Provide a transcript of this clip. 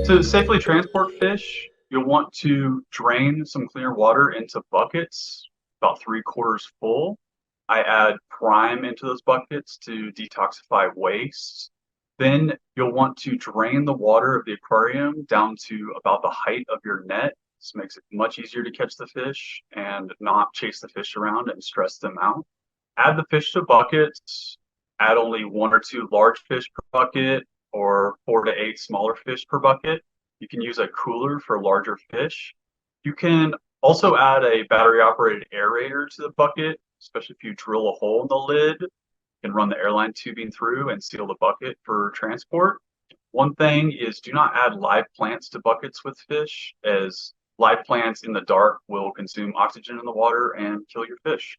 To safely transport fish, you'll want to drain some clear water into buckets, about 3/4 full. I add prime into those buckets to detoxify waste. Then you'll want to drain the water of the aquarium down to about the height of your net. This makes it much easier to catch the fish and not chase the fish around and stress them out. Add the fish to buckets. Add only one or two large fish per bucket or 4 to 8 smaller fish per bucket. You can use a cooler for larger fish. You can also add a battery operated aerator to the bucket, especially if you drill a hole in the lid. You can run the airline tubing through and seal the bucket for transport. One thing is do not add live plants to buckets with fish, as live plants in the dark will consume oxygen in the water and kill your fish.